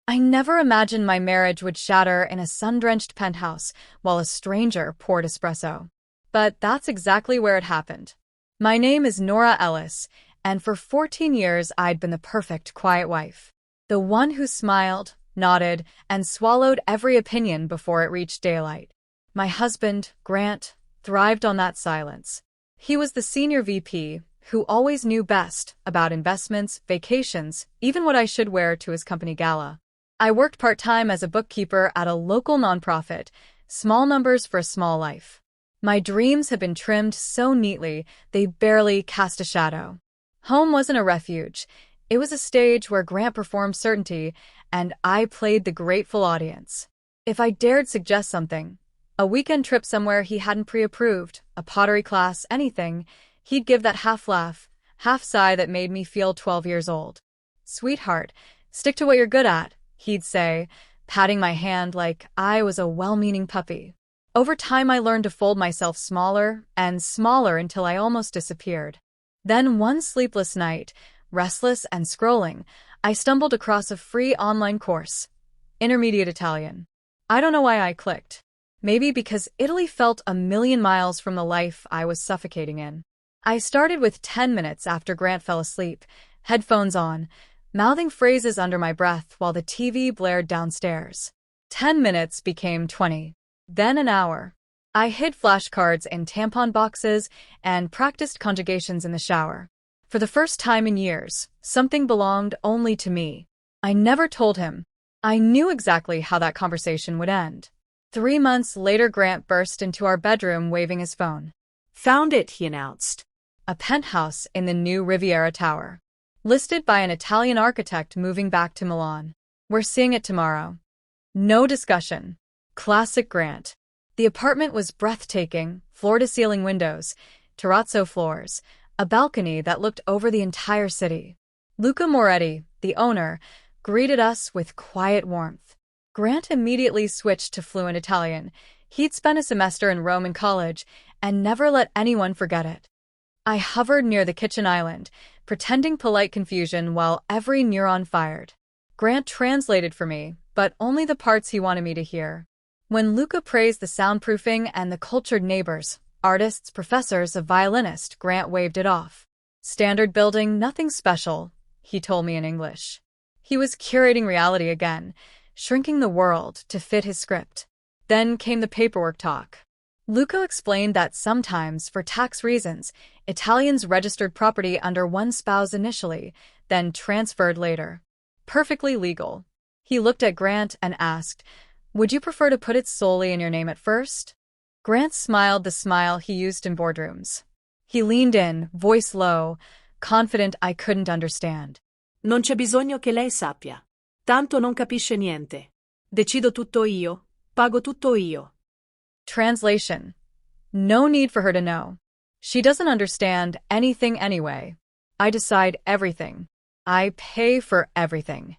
I never imagined my marriage would shatter in a sun-drenched penthouse while a stranger poured espresso. But that's exactly where it happened. My name is Nora Ellis, and for 14 years I'd been the perfect quiet wife. The one who smiled, nodded, and swallowed every opinion before it reached daylight. My husband, Grant, thrived on that silence. He was the senior VP, who always knew best about investments, vacations, even what I should wear to his company gala. I worked part-time as a bookkeeper at a local nonprofit, small numbers for a small life. My dreams had been trimmed so neatly they barely cast a shadow. Home wasn't a refuge. It was a stage where Grant performed certainty, and I played the grateful audience. If I dared suggest something, a weekend trip somewhere he hadn't pre-approved, a pottery class, anything, he'd give that half laugh, half sigh that made me feel 12 years old. "Sweetheart, stick to what you're good at," he'd say, patting my hand like I was a well-meaning puppy. Over time I learned to fold myself smaller and smaller until I almost disappeared. Then one sleepless night, restless and scrolling, I stumbled across a free online course, Intermediate Italian. I don't know why I clicked. Maybe because Italy felt a million miles from the life I was suffocating in. I started with 10 minutes after Grant fell asleep, headphones on, mouthing phrases under my breath while the TV blared downstairs. 10 minutes became 20, then an hour. I hid flashcards in tampon boxes and practiced conjugations in the shower. For the first time in years, something belonged only to me. I never told him. I knew exactly how that conversation would end. 3 months later, Grant burst into our bedroom waving his phone. "Found it," he announced. A penthouse in the new Riviera Tower. Listed by an Italian architect moving back to Milan. "We're seeing it tomorrow." No discussion. Classic Grant. The apartment was breathtaking, floor-to-ceiling windows, terrazzo floors, a balcony that looked over the entire city. Luca Moretti, the owner, greeted us with quiet warmth. Grant immediately switched to fluent Italian. He'd spent a semester in Rome in college and never let anyone forget it. I hovered near the kitchen island, pretending polite confusion while every neuron fired. Grant translated for me, but only the parts he wanted me to hear. When Luca praised the soundproofing and the cultured neighbors, artists, professors, a violinist, Grant waved it off. "Standard building, nothing special," he told me in English. He was curating reality again, shrinking the world to fit his script. Then came the paperwork talk. Luca explained that sometimes, for tax reasons, Italians registered property under one spouse initially, then transferred later. Perfectly legal. He looked at Grant and asked, "Would you prefer to put it solely in your name at first?" Grant smiled the smile he used in boardrooms. He leaned in, voice low, confident I couldn't understand. "Non c'è bisogno che lei sappia. Tanto non capisce niente. Decido tutto io, pago tutto io." Translation. No need for her to know. She doesn't understand anything anyway. I decide everything. I pay for everything.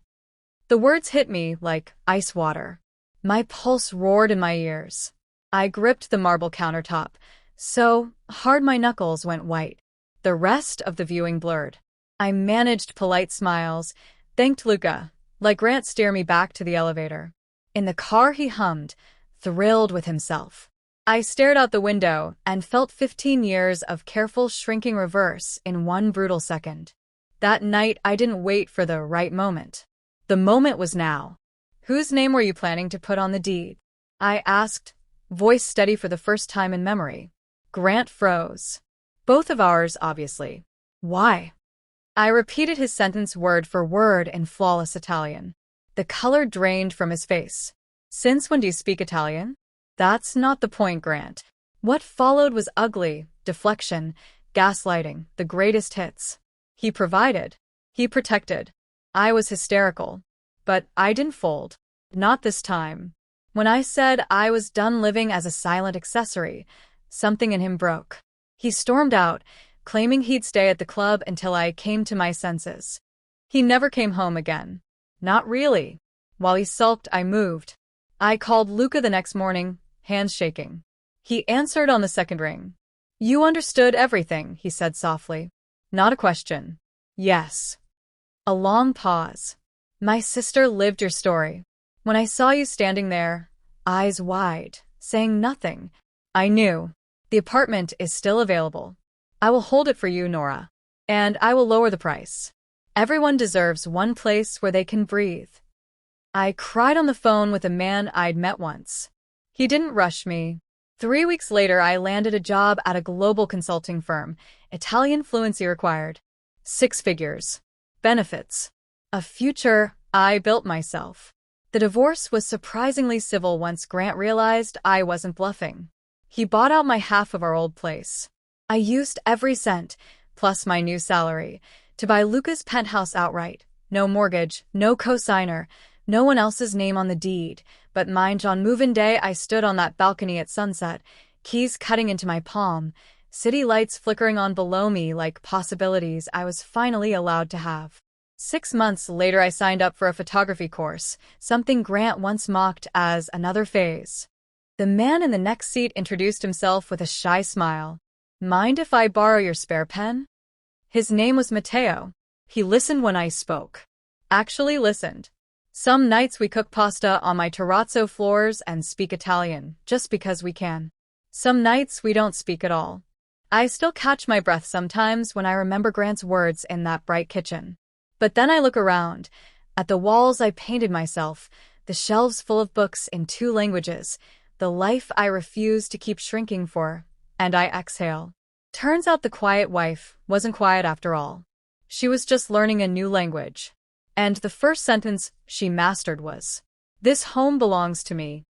The words hit me like ice water. My pulse roared in my ears. I gripped the marble countertop, so hard my knuckles went white. The rest of the viewing blurred. I managed polite smiles, thanked Luca, let Grant steer me back to the elevator. In the car he hummed, thrilled with himself. I stared out the window and felt 15 years of careful shrinking reverse in one brutal second. That night I didn't wait for the right moment. The moment was now. "Whose name were you planning to put on the deed?" I asked, voice steady for the first time in memory. Grant froze. "Both of ours, obviously." "Why?" I repeated his sentence word for word in flawless Italian. The color drained from his face. "Since when do you speak Italian?" "That's not the point, Grant." What followed was ugly, deflection, gaslighting, the greatest hits. He provided. He protected. I was hysterical. But I didn't fold. Not this time. When I said I was done living as a silent accessory, something in him broke. He stormed out, claiming he'd stay at the club until I came to my senses. He never came home again. Not really. While he sulked, I moved. I called Luca the next morning, hands shaking. He answered on the second ring. "You understood everything," he said softly. "Not a question." "Yes." A long pause. My sister lived your story. When I saw you standing there, eyes wide, saying nothing, I knew. The apartment is still available. I will hold it for you, Nora. And I will lower the price. Everyone deserves one place where they can breathe. I cried on the phone with a man I'd met once. He didn't rush me. 3 weeks later, I landed a job at a global consulting firm. Italian fluency required. 6 figures. Benefits. A future I built myself. The divorce was surprisingly civil once Grant realized I wasn't bluffing. He bought out my half of our old place. I used every cent, plus my new salary, to buy Luca's penthouse outright. No mortgage, no cosigner, no one else's name on the deed, but mine. On move-in day, I stood on that balcony at sunset, keys cutting into my palm, city lights flickering on below me like possibilities I was finally allowed to have. 6 months later, I signed up for a photography course, something Grant once mocked as another phase. The man in the next seat introduced himself with a shy smile. Mind if I borrow your spare pen? His name was Matteo. He listened when I spoke. Actually listened. Some nights we cook pasta on my terrazzo floors and speak Italian, just because we can. Some nights we don't speak at all. I still catch my breath sometimes when I remember Grant's words in that bright kitchen. But then I look around, at the walls I painted myself, the shelves full of books in 2 languages, the life I refuse to keep shrinking for, and I exhale. Turns out the quiet wife wasn't quiet after all. She was just learning a new language. And the first sentence she mastered was, "This home belongs to me."